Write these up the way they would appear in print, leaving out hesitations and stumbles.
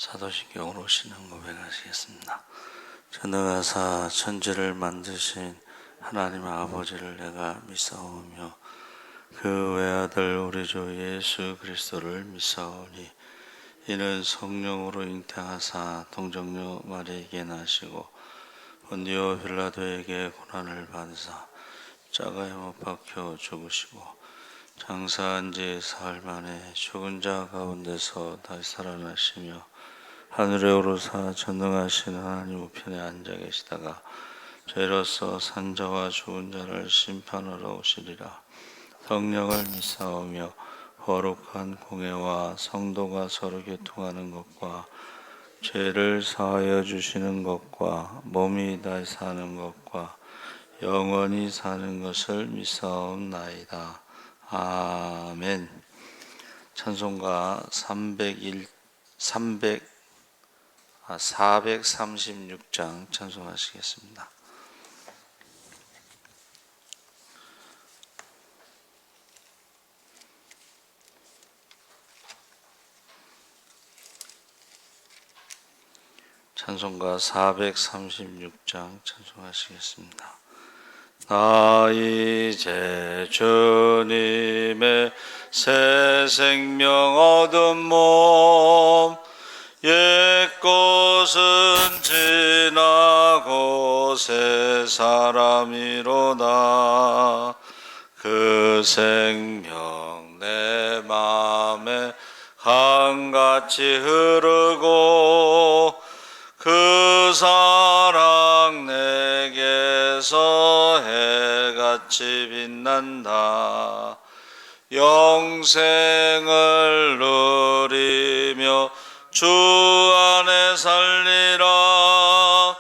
사도신경으로 신앙 고백하시겠습니다. 전능하사 천지를 만드신 하나님 아버지를 내가 믿사오며 그 외아들 우리 주 예수 그리스도를 믿사오니 이는 성령으로 잉태하사 동정녀 마리에게 나시고 본디오 빌라도에게 고난을 받으사 십자가에 못 박혀 죽으시고 장사한 지 사흘 만에 죽은 자 가운데서 다시 살아나시며 하늘에 오르사 전능하신 하나님 우편에 앉아 계시다가 죄로서 산자와 죽은 자를 심판하러 오시리라. 성령을 믿사오며 거룩한 공회와 성도가 서로 교통하는 것과 죄를 사하여 주시는 것과 몸이 다시 사는 것과 영원히 사는 것을 믿사옵나이다. 아멘. 찬송가 436장 찬송하시겠습니다. 찬송가 436장 찬송하시겠습니다. 나 이제 주님의 새 생명 얻은 몸 옛것은 지나고 새 사람이로다. 그 생명 내 맘에 강같이 흐르고 그 사랑 내게서 해같이 빛난다. 영생을 누리며 주 안에 살리라.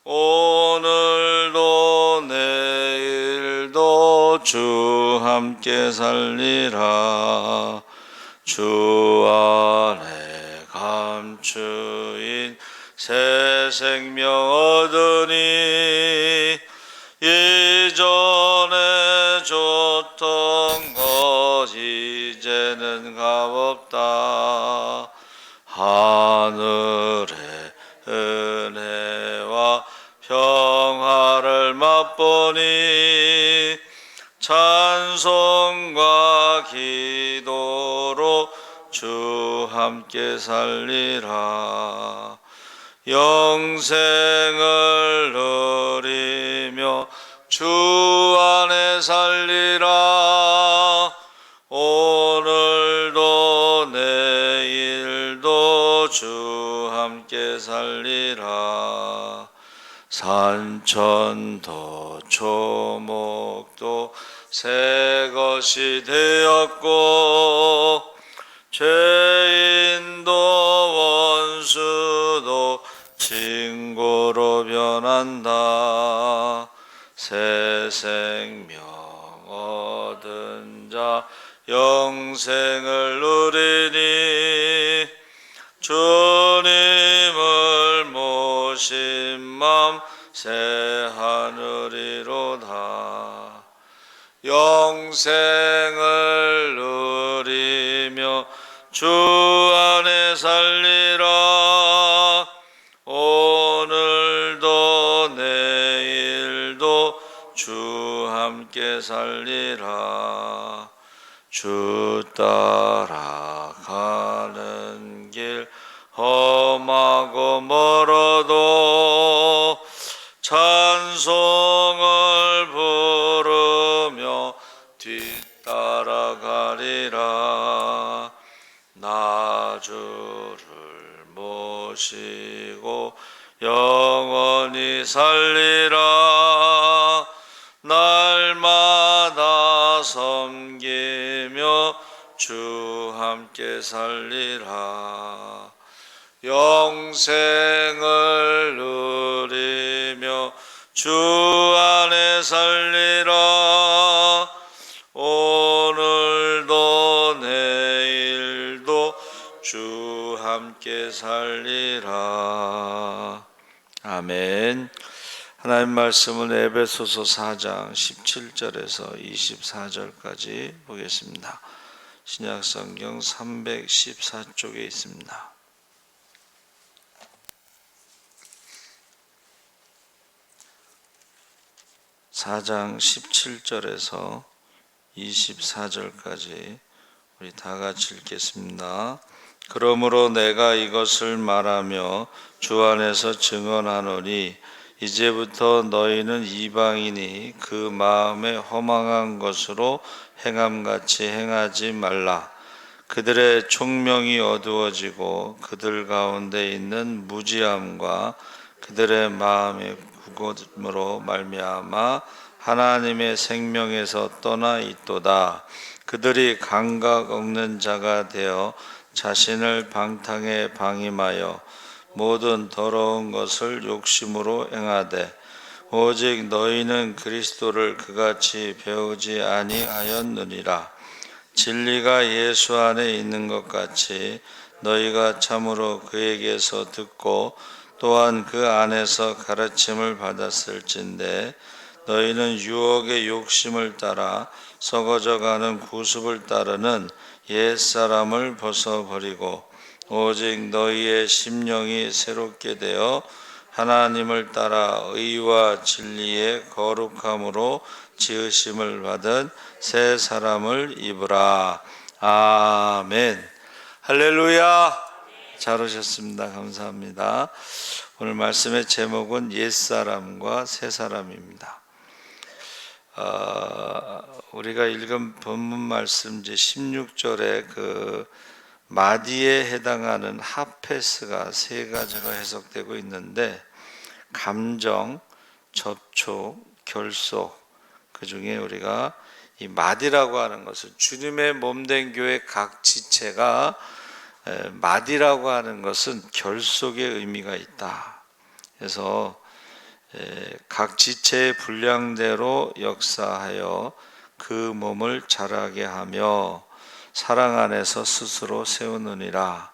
오늘도 내일도 주 함께 살리라. 주 안에 감추인 새 생명 얻으니 예전에 줬던 것 이제는 값없다. 하늘의 은혜와 평화를 맛보니 찬송과 기도로 주 함께 살리라. 영생을 누리며 주 안에 살리라. 오늘도 내일도 주 함께 살리라. 산천도 초목도 새 것이 되었고 죄인도 원수도 친구로 변한다. 새 생명 얻은 자 영생을 누리니 주님을 모신 맘 새 하늘이로다. 영생을 누리며 주 안에 살리라. 오늘도 내일도 주 함께 살리라. 주 따라가는 길 험하고 멀어도 찬송을 부르며 뒤따라가리라. 나 주를 모시고 영원히 살리라. 날마다 섬기며 주 함께 살리라. 영생을 누리며 주 안에 살리라. 오늘도 내일도 주 함께 살리라. 아멘. 하나님 말씀은 에베소서 4장 17절에서 24절까지 보겠습니다. 신약성경 314쪽에 있습니다. 4장 17절에서 24절까지 우리 다 같이 읽겠습니다. 그러므로 내가 이것을 말하며 주 안에서 증언하노니 이제부터 너희는 이방인이 그 마음에 허망한 것으로 행함같이 행하지 말라. 그들의 총명이 어두워지고 그들 가운데 있는 무지함과 그들의 마음의 굳음으로 말미암아 하나님의 생명에서 떠나 있도다. 그들이 감각 없는 자가 되어 자신을 방탕에 방임하여 모든 더러운 것을 욕심으로 행하되 오직 너희는 그리스도를 그같이 배우지 아니하였느니라. 진리가 예수 안에 있는 것 같이 너희가 참으로 그에게서 듣고 또한 그 안에서 가르침을 받았을진데 너희는 유혹의 욕심을 따라 썩어져가는 구습을 따르는 옛사람을 벗어버리고 오직 너희의 심령이 새롭게 되어 하나님을 따라 의와 진리의 거룩함으로 지으심을 받은 새 사람을 입으라. 아멘. 할렐루야. 잘 오셨습니다. 감사합니다. 오늘 말씀의 제목은 옛사람과 새사람입니다. 우리가 읽은 본문 말씀 이제 16절에 그 마디에 해당하는 하페스가 세 가지로 해석되고 있는데 감정, 접촉, 결속, 그 중에 우리가 이 마디라고 하는 것은 주님의 몸된 교회 각 지체가 마디라고 하는 것은 결속의 의미가 있다. 그래서 각 지체의 분량대로 역사하여 그 몸을 자라게 하며 사랑 안에서 스스로 세우느니라.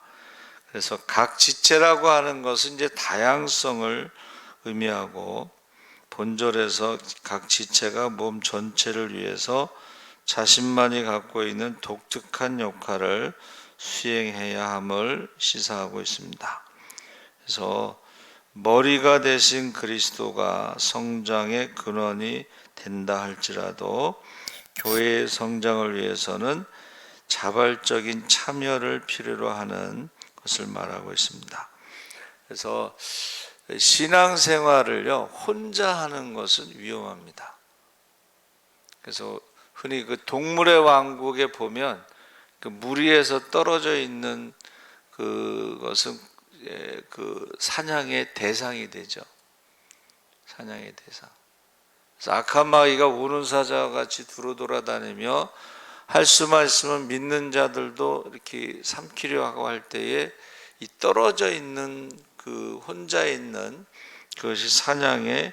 그래서 각 지체라고 하는 것은 이제 다양성을 의미하고 본절에서 각 지체가 몸 전체를 위해서 자신만이 갖고 있는 독특한 역할을 수행해야 함을 시사하고 있습니다. 그래서 머리가 되신 그리스도가 성장의 근원이 된다 할지라도 교회의 성장을 위해서는 자발적인 참여를 필요로 하는 것을 말하고 있습니다. 그래서 신앙생활을요 혼자 하는 것은 위험합니다. 그래서 흔히 그 동물의 왕국에 보면 그 무리에서 떨어져 있는 그것은 그 사냥의 대상이 되죠. 사냥의 대상. 그래서 악한 마귀가 우는 사자와 같이 두루 돌아다니며 할 수만 있으면 믿는 자들도 이렇게 삼키려 하고 할 때에 이 떨어져 있는 그 혼자 있는 그것이 사냥의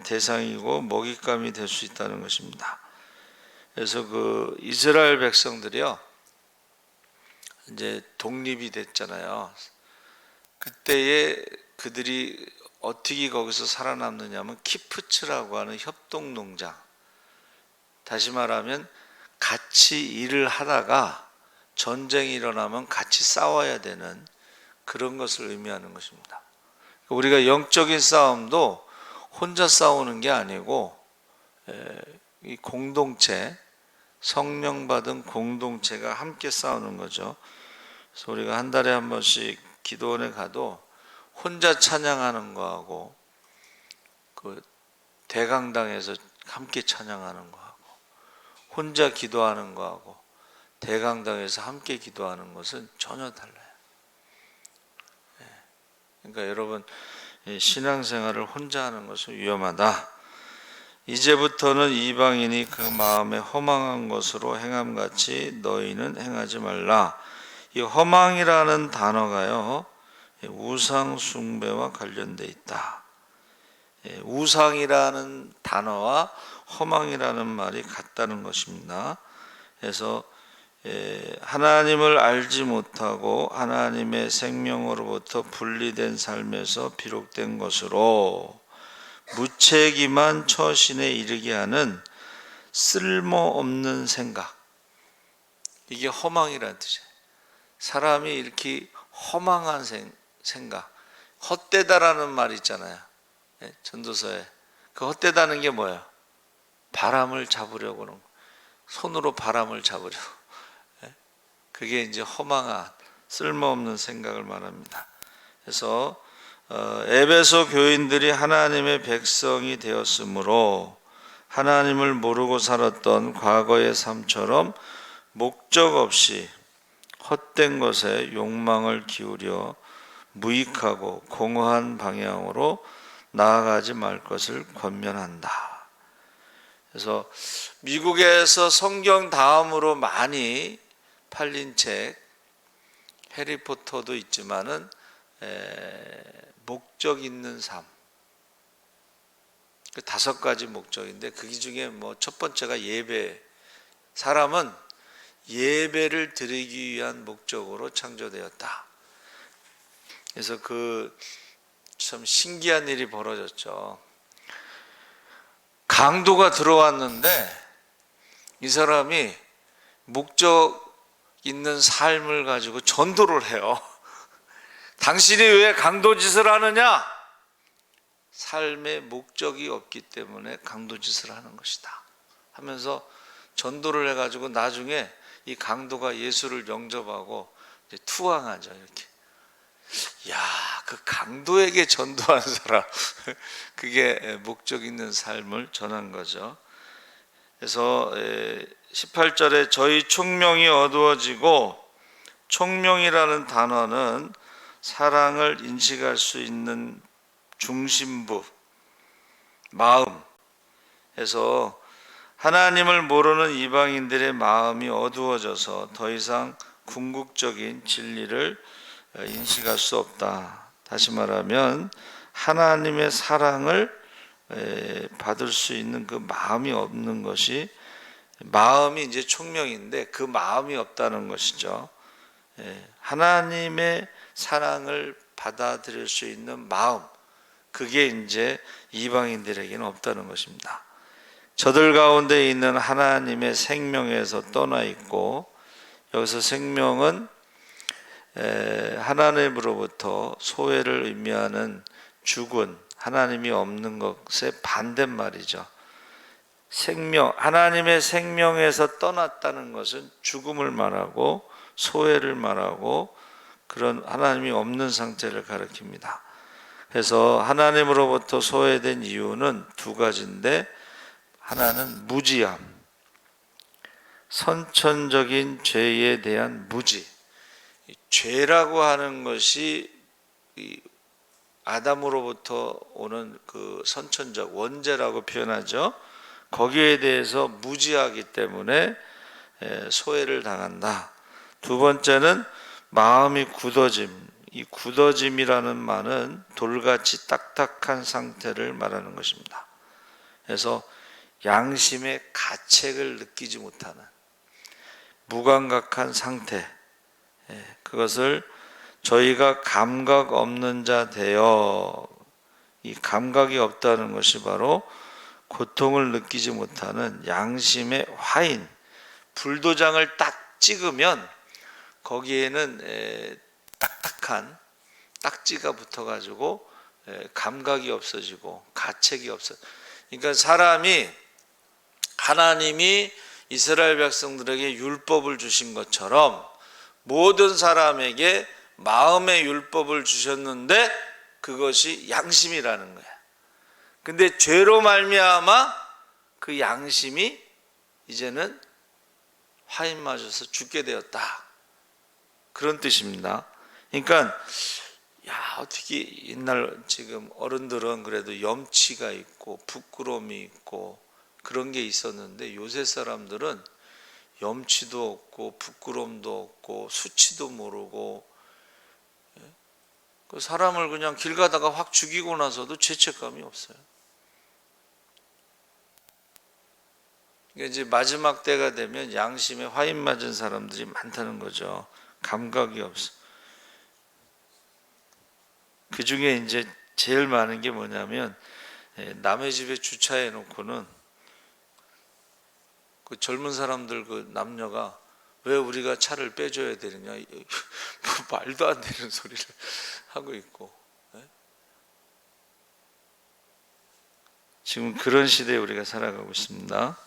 대상이고 먹잇감이 될 수 있다는 것입니다. 그래서 그 이스라엘 백성들이요 이제 독립이 됐잖아요. 그때에 그들이 어떻게 거기서 살아남느냐면 키프츠라고 하는 협동농장, 다시 말하면 같이 일을 하다가 전쟁이 일어나면 같이 싸워야 되는 그런 것을 의미하는 것입니다. 우리가 영적인 싸움도 혼자 싸우는 게 아니고 이 공동체, 성령 받은 공동체가 함께 싸우는 거죠. 그래서 우리가 한 달에 한 번씩 기도원에 가도 혼자 찬양하는 거하고 그 대강당에서 함께 찬양하는 거하고 혼자 기도하는 거하고 대강당에서 함께 기도하는 것은 전혀 달라요. 그러니까 여러분 신앙생활을 혼자 하는 것은 위험하다. 이제부터는 이방인이 그 마음에 허망한 것으로 행함같이 너희는 행하지 말라. 이 허망이라는 단어가요 우상 숭배와 관련돼 있다. 우상이라는 단어와 허망이라는 말이 같다는 것입니다. 그래서 하나님을 알지 못하고 하나님의 생명으로부터 분리된 삶에서 비롯된 것으로 무책임한 처신에 이르게 하는 쓸모없는 생각, 이게 허망이라는 뜻이에요. 사람이 이렇게 허망한 생각, 헛되다라는 말이 있잖아요. 전도서에 그 헛되다는 게 뭐예요? 바람을 잡으려고 하는, 손으로 바람을 잡으려고. 그게 이제 허망한 쓸모없는 생각을 말합니다. 그래서 에베소 교인들이 하나님의 백성이 되었으므로 하나님을 모르고 살았던 과거의 삶처럼 목적 없이 헛된 것에 욕망을 기울여 무익하고 공허한 방향으로 나아가지 말 것을 권면한다. 그래서 미국에서 성경 다음으로 많이 팔린 책 해리포터도 있지만은 목적 있는 삶, 그 5가지 목적인데 그 중에 뭐 첫 번째가 예배. 사람은 예배를 드리기 위한 목적으로 창조되었다. 그래서 그 참 신기한 일이 벌어졌죠. 강도가 들어왔는데 이 사람이 목적 있는 삶을 가지고 전도를 해요. 당신이 왜 강도짓을 하느냐? 삶의 목적이 없기 때문에 강도짓을 하는 것이다 하면서 전도를 해가지고 나중에 이 강도가 예수를 영접하고 이제 투항하죠. 이렇게. 야, 그 강도에게 전도하는 사람, 그게 목적 있는 삶을 전한 거죠. 그래서 18절에 저희 총명이 어두워지고, 총명이라는 단어는 사랑을 인식할 수 있는 중심부, 마음. 해서 하나님을 모르는 이방인들의 마음이 어두워져서 더 이상 궁극적인 진리를 인식할 수 없다. 다시 말하면 하나님의 사랑을 받을 수 있는 그 마음이 없는 것이, 마음이 이제 총명인데 그 마음이 없다는 것이죠. 하나님의 사랑을 받아들일 수 있는 마음, 그게 이제 이방인들에게는 없다는 것입니다. 저들 가운데 있는 하나님의 생명에서 떠나 있고, 여기서 생명은 하나님으로부터 소외를 의미하는 죽은, 하나님이 없는 것의 반대말이죠. 생명, 하나님의 생명에서 떠났다는 것은 죽음을 말하고 소외를 말하고 그런 하나님이 없는 상태를 가리킵니다. 그래서 하나님으로부터 소외된 이유는 2가지인데, 하나는 무지함, 선천적인 죄에 대한 무지. 죄라고 하는 것이 아담으로부터 오는 그 선천적 원죄라고 표현하죠. 거기에 대해서 무지하기 때문에 소외를 당한다. 2번째는 마음이 굳어짐. 이 굳어짐이라는 말은 돌같이 딱딱한 상태를 말하는 것입니다. 그래서 양심의 가책을 느끼지 못하는 무감각한 상태, 그것을 저희가 감각 없는 자 되어, 이 감각이 없다는 것이 바로 고통을 느끼지 못하는 양심의 화인. 불도장을 딱 찍으면 거기에는 딱딱한 딱지가 붙어가지고 감각이 없어지고 가책이 없어. 그러니까 사람이, 하나님이 이스라엘 백성들에게 율법을 주신 것처럼 모든 사람에게 마음의 율법을 주셨는데 그것이 양심이라는 거야. 근데 죄로 말미암아 그 양심이 이제는 화인 맞아서 죽게 되었다, 그런 뜻입니다. 그러니까 어떻게 옛날 지금 어른들은 그래도 염치가 있고 부끄러움이 있고 그런 게 있었는데, 요새 사람들은 염치도 없고 부끄러움도 없고 수치도 모르고, 그 사람을 그냥 길 가다가 확 죽이고 나서도 죄책감이 없어요. 이제 마지막 때가 되면 양심에 화인 맞은 사람들이 많다는 거죠. 감각이 없어. 그 중에 이제 제일 많은 게 뭐냐면, 남의 집에 주차해 놓고는 그 젊은 사람들, 그 남녀가 왜 우리가 차를 빼줘야 되느냐, 뭐 말도 안 되는 소리를 하고 있고, 지금 그런 시대에 우리가 살아가고 있습니다.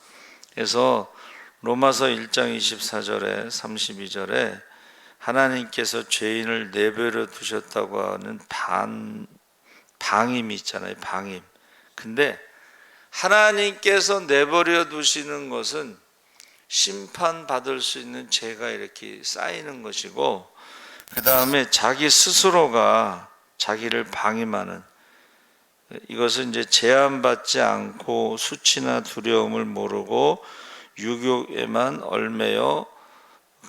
그래서 로마서 1장 24절에 32절에 하나님께서 죄인을 내버려 두셨다고 하는 방임이 있잖아요. 방임. 근데 하나님께서 내버려 두시는 것은 심판받을 수 있는 죄가 이렇게 쌓이는 것이고, 그 다음에 자기 스스로가 자기를 방임하는, 이것은 이제 제한받지 않고 수치나 두려움을 모르고 유욕에만 얽매여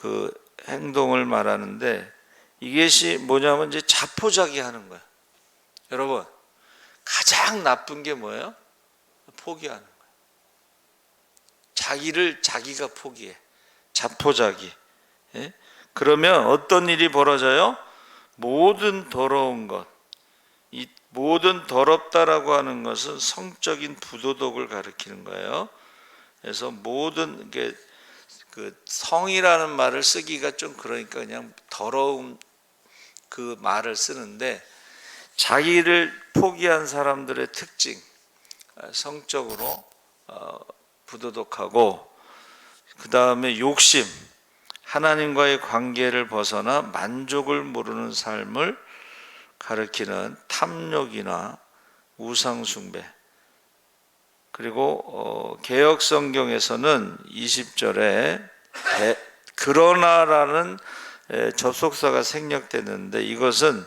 그 행동을 말하는데, 이것이 뭐냐면 이제 자포자기하는 거예요. 여러분, 가장 나쁜 게 뭐예요? 포기하는 거예요. 자기를 자기가 포기해. 자포자기. 예? 그러면 어떤 일이 벌어져요? 모든 더러운 것, 이 모든 더럽다라고 하는 것은 성적인 부도덕을 가리키는 거예요. 그래서 모든 게 그 성이라는 말을 쓰기가 좀 그러니까 그냥 더러움 그 말을 쓰는데, 자기를 포기한 사람들의 특징, 성적으로 부도덕하고, 그 다음에 욕심, 하나님과의 관계를 벗어나 만족을 모르는 삶을 가리키는 탐욕이나 우상숭배. 그리고 개역 성경에서는 20절에 그러나라는 접속사가 생략되는데, 이것은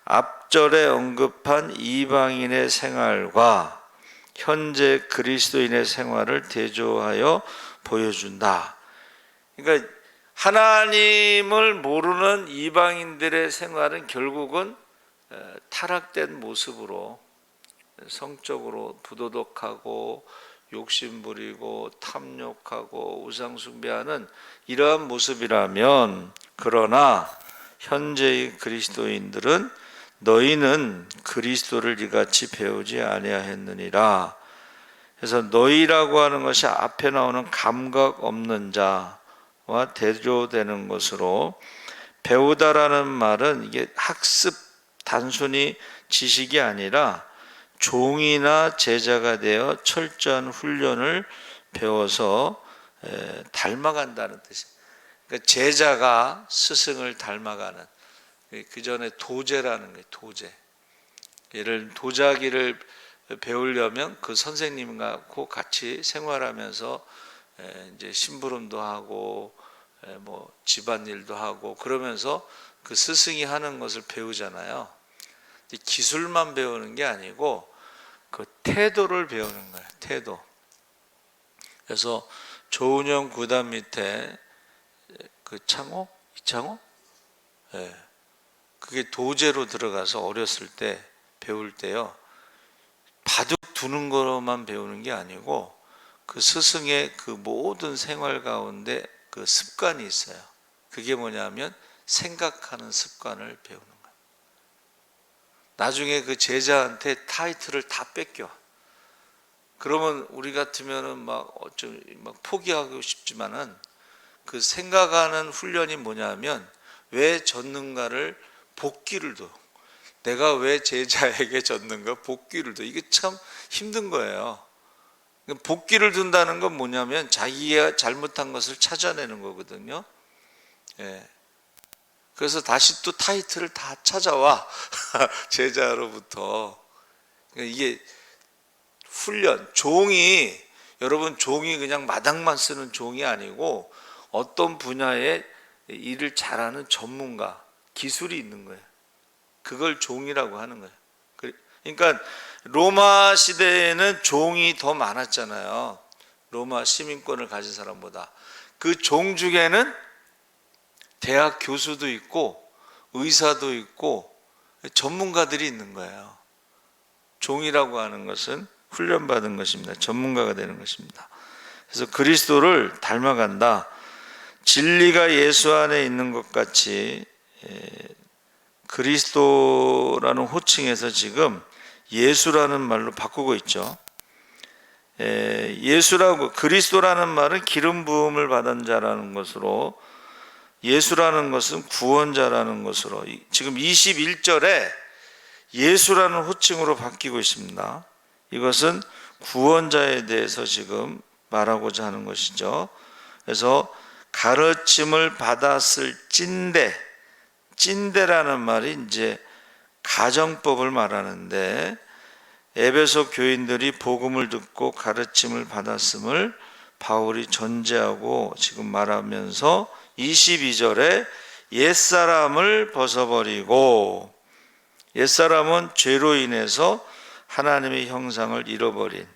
앞절에 언급한 이방인의 생활과 현재 그리스도인의 생활을 대조하여 보여준다. 그러니까 하나님을 모르는 이방인들의 생활은 결국은 타락된 모습으로 성적으로 부도덕하고 욕심부리고 탐욕하고 우상숭배하는 이러한 모습이라면, 그러나 현재의 그리스도인들은 너희는 그리스도를 이같이 배우지 아니하였느니라. 그래서 너희라고 하는 것이 앞에 나오는 감각 없는 자와 대조되는 것으로, 배우다라는 말은 이게 학습, 단순히 지식이 아니라 종이나 제자가 되어 철저한 훈련을 배워서 닮아간다는 뜻이에요. 그러니까 제자가 스승을 닮아가는, 그 전에 도제라는 거예요. 도제. 예를 도자기를 배우려면 그 선생님하고 같이 생활하면서 이제 심부름도 하고 뭐 집안일도 하고 그러면서 그 스승이 하는 것을 배우잖아요. 기술만 배우는 게 아니고 그 태도를 배우는 거예요. 태도. 그래서 조은영 구단 밑에 그 창호? 이창호? 예. 그게 도제로 들어가서 어렸을 때 배울 때요, 바둑 두는 거로만 배우는 게 아니고 그 스승의 그 모든 생활 가운데 그 습관이 있어요. 그게 뭐냐면 생각하는 습관을 배우는 거예요. 나중에 그 제자한테 타이틀을 다 뺏겨. 그러면 우리 같으면은 막 포기하고 싶지만은, 그 생각하는 훈련이 뭐냐면 왜 졌는가를 복기를 둬. 내가 왜 제자에게 졌는가 복기를 둬. 이게 참 힘든 거예요. 복기를 둔다는 건 뭐냐면 자기가 잘못한 것을 찾아내는 거거든요. 예. 그래서 다시 또 타이틀을 다 찾아와. 제자로부터. 이게 훈련, 종이, 여러분 종이 그냥 마당만 쓰는 종이 아니고 어떤 분야에 일을 잘하는 전문가, 기술이 있는 거예요. 그걸 종이라고 하는 거예요. 그러니까 로마 시대에는 종이 더 많았잖아요. 로마 시민권을 가진 사람보다. 그 종 중에는 대학 교수도 있고 의사도 있고 전문가들이 있는 거예요. 종이라고 하는 것은 훈련받은 것입니다. 전문가가 되는 것입니다. 그래서 그리스도를 닮아간다. 진리가 예수 안에 있는 것 같이 그리스도라는 호칭에서 지금 예수라는 말로 바꾸고 있죠. 예수라고, 그리스도라는 말은 기름 부음을 받은 자라는 것으로, 예수라는 것은 구원자라는 것으로 지금 21절에 예수라는 호칭으로 바뀌고 있습니다. 이것은 구원자에 대해서 지금 말하고자 하는 것이죠. 그래서 가르침을 받았을 찐대라는 말이 이제 가정법을 말하는데, 에베소 교인들이 복음을 듣고 가르침을 받았음을 바울이 전제하고 지금 말하면서 22절에 옛사람을 벗어버리고, 옛사람은 죄로 인해서 하나님의 형상을 잃어버린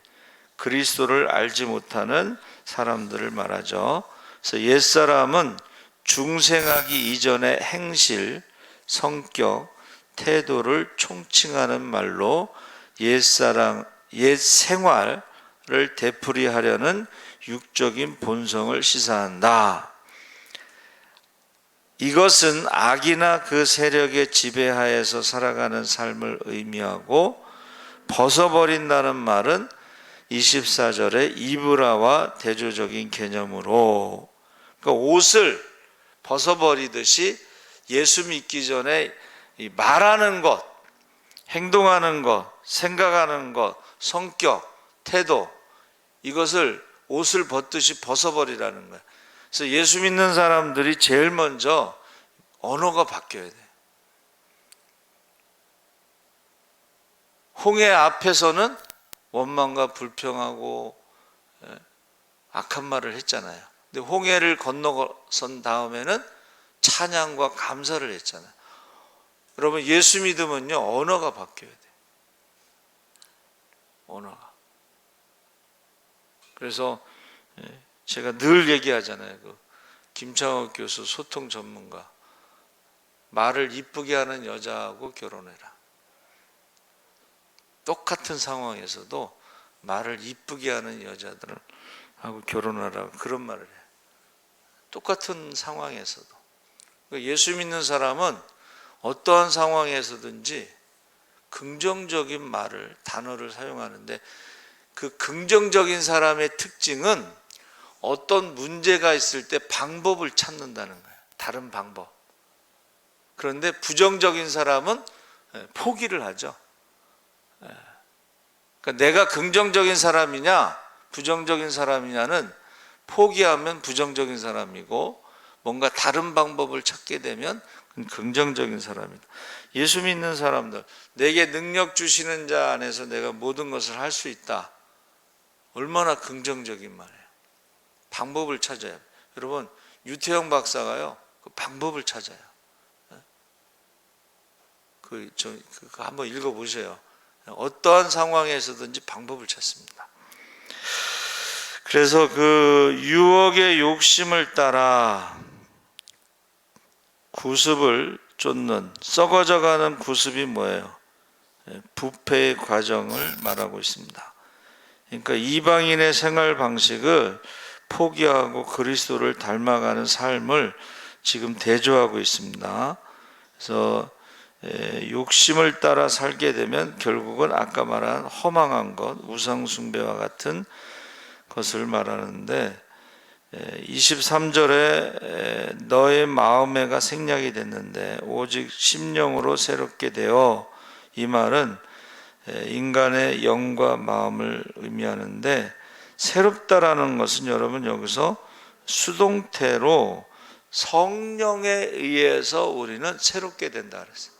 그리스도를 알지 못하는 사람들을 말하죠. 그래서 옛사람은 중생하기 이전의 행실, 성격, 태도를 총칭하는 말로 옛사람, 옛생활을 되풀이하려는 육적인 본성을 시사한다. 이것은 악이나 그 세력의 지배하에서 살아가는 삶을 의미하고, 벗어버린다는 말은 24절에 이브라와 대조적인 개념으로, 그러니까 옷을 벗어버리듯이 예수 믿기 전에 말하는 것, 행동하는 것, 생각하는 것, 성격, 태도, 이것을 옷을 벗듯이 벗어버리라는 거예요. 그래서 예수 믿는 사람들이 제일 먼저 언어가 바뀌어야 돼요. 홍해 앞에서는 원망과 불평하고 악한 말을 했잖아요. 근데 홍해를 건너선 다음에는 찬양과 감사를 했잖아요. 여러분, 예수 믿으면요, 언어가 바뀌어야 돼요. 언어가. 그래서 제가 늘 얘기하잖아요. 그 김창호 교수 소통 전문가, 말을 이쁘게 하는 여자하고 결혼해라. 똑같은 상황에서도 말을 이쁘게 하는 여자들하고 결혼하라고 그런 말을 해요. 똑같은 상황에서도. 예수 믿는 사람은 어떠한 상황에서든지 긍정적인 말을, 단어를 사용하는데, 그 긍정적인 사람의 특징은 어떤 문제가 있을 때 방법을 찾는다는 거예요. 다른 방법. 그런데 부정적인 사람은 포기를 하죠. 그러니까 내가 긍정적인 사람이냐 부정적인 사람이냐는, 포기하면 부정적인 사람이고 뭔가 다른 방법을 찾게 되면 긍정적인 사람이다. 예수 믿는 사람들, 내게 능력 주시는 자 안에서 내가 모든 것을 할 수 있다. 얼마나 긍정적인 말이에요. 방법을 찾아요. 여러분, 유태영 박사가요, 그 방법을 찾아요. 그거 한번 읽어보세요. 어떠한 상황에서든지 방법을 찾습니다. 그래서 그 유혹의 욕심을 따라 구습을 쫓는, 썩어져가는 구습이 뭐예요? 부패의 과정을 말하고 있습니다. 그러니까 이방인의 생활 방식을 포기하고 그리스도를 닮아가는 삶을 지금 대조하고 있습니다. 그래서 욕심을 따라 살게 되면 결국은 아까 말한 허망한 것, 우상 숭배와 같은 것을 말하는데, 23절에 너의 마음에가 생략이 됐는데 오직 심령으로 새롭게 되어, 이 말은 인간의 영과 마음을 의미하는데, 새롭다라는 것은 여러분 여기서 수동태로 성령에 의해서 우리는 새롭게 된다 그랬어요.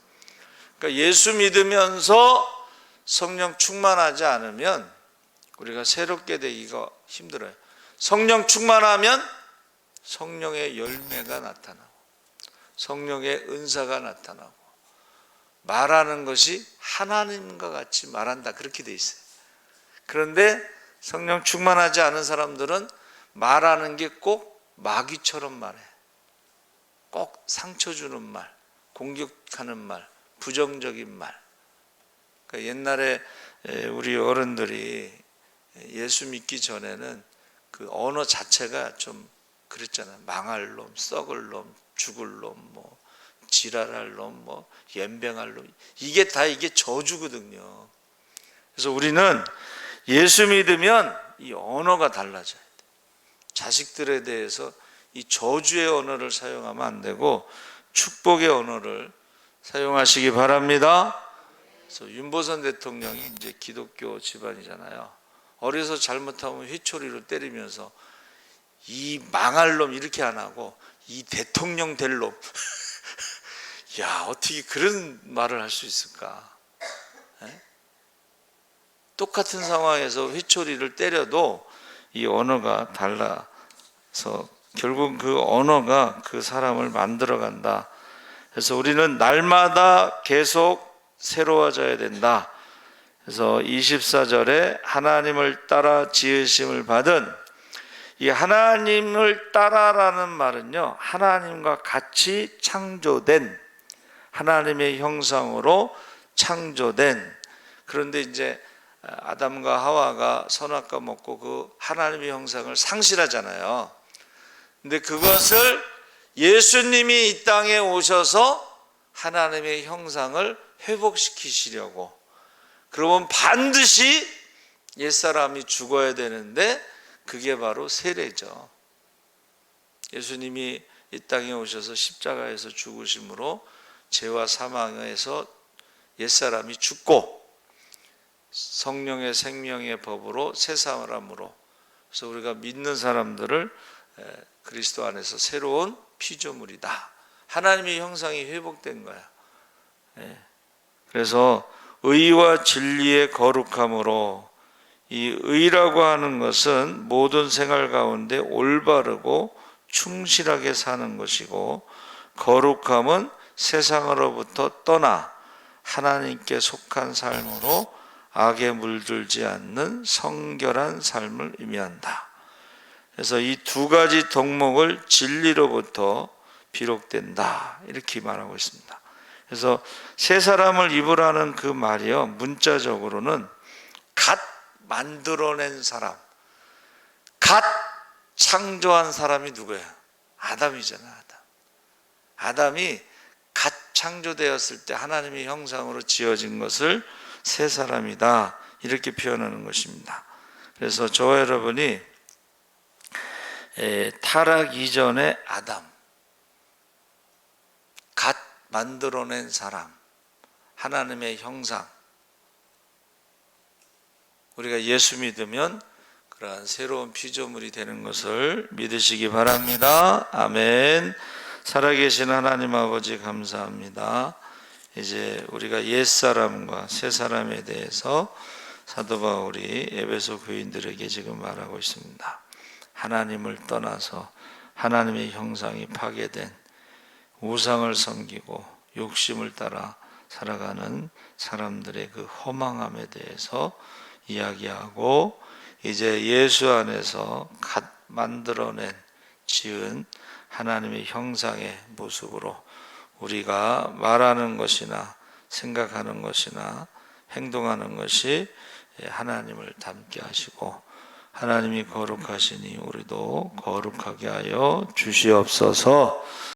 그러니까 예수 믿으면서 성령 충만하지 않으면 우리가 새롭게 되기가 힘들어요. 성령 충만하면 성령의 열매가 나타나고 성령의 은사가 나타나고 말하는 것이 하나님과 같이 말한다, 그렇게 돼 있어요. 그런데 성령 충만하지 않은 사람들은 말하는 게 꼭 마귀처럼 말해. 꼭 상처 주는 말, 공격하는 말, 부정적인 말. 그러니까 옛날에 우리 어른들이 예수 믿기 전에는 그 언어 자체가 좀 그랬잖아요. 망할 놈, 썩을 놈, 죽을 놈, 뭐 지랄할 놈, 뭐 연병할 놈, 이게 저주거든요. 그래서 우리는 예수 믿으면 이 언어가 달라져야 돼. 자식들에 대해서 이 저주의 언어를 사용하면 안 되고 축복의 언어를 사용하시기 바랍니다. 그래서 윤보선 대통령이 이제 기독교 집안이잖아요. 어려서 잘못하면 회초리로 때리면서 이 망할 놈 이렇게 안 하고 이 대통령 될 놈. 야, 어떻게 그런 말을 할 수 있을까? 에? 똑같은 상황에서 회초리를 때려도 이 언어가 달라서 결국 그 언어가 그 사람을 만들어 간다. 그래서 우리는 날마다 계속 새로워져야 된다. 그래서 24절에 하나님을 따라 지으심을 받은, 이 하나님을 따라라는 말은요, 하나님과 같이 창조된, 하나님의 형상으로 창조된. 그런데 이제 아담과 하와가 선악과 먹고 그 하나님의 형상을 상실하잖아요. 근데 그것을 예수님이 이 땅에 오셔서 하나님의 형상을 회복시키시려고. 그러면 반드시 옛사람이 죽어야 되는데 그게 바로 세례죠. 예수님이 이 땅에 오셔서 십자가에서 죽으심으로 죄와 사망에서 옛사람이 죽고 성령의 생명의 법으로 새 사람으로, 그래서 우리가 믿는 사람들을 그리스도 안에서 새로운 피조물이다. 하나님의 형상이 회복된 거야. 그래서 의와 진리의 거룩함으로, 이 의라고 하는 것은 모든 생활 가운데 올바르고 충실하게 사는 것이고, 거룩함은 세상으로부터 떠나 하나님께 속한 삶으로 악에 물들지 않는 성결한 삶을 의미한다. 그래서 이 두 가지 덕목을 진리로부터 비롯된다, 이렇게 말하고 있습니다. 그래서 새 사람을 입으라는 그 말이요, 문자적으로는 갓 만들어낸 사람, 갓 창조한 사람이 누구예요? 아담이잖아. 아담이 갓 창조되었을 때 하나님의 형상으로 지어진 것을 새 사람이다, 이렇게 표현하는 것입니다. 그래서 저와 여러분이 타락 이전의 아담, 갓 만들어낸 사람, 하나님의 형상, 우리가 예수 믿으면 그러한 새로운 피조물이 되는 것을 믿으시기 바랍니다. 아멘. 살아계신 하나님 아버지 감사합니다. 이제 우리가 옛사람과 새사람에 대해서 사도 바울이 에베소 교인들에게 지금 말하고 있습니다. 하나님을 떠나서 하나님의 형상이 파괴된, 우상을 섬기고 욕심을 따라 살아가는 사람들의 그 허망함에 대해서 이야기하고, 이제 예수 안에서 갓 만들어낸, 지은 하나님의 형상의 모습으로 우리가 말하는 것이나 생각하는 것이나 행동하는 것이 하나님을 닮게 하시고, 하나님이 거룩하시니 우리도 거룩하게 하여 주시옵소서.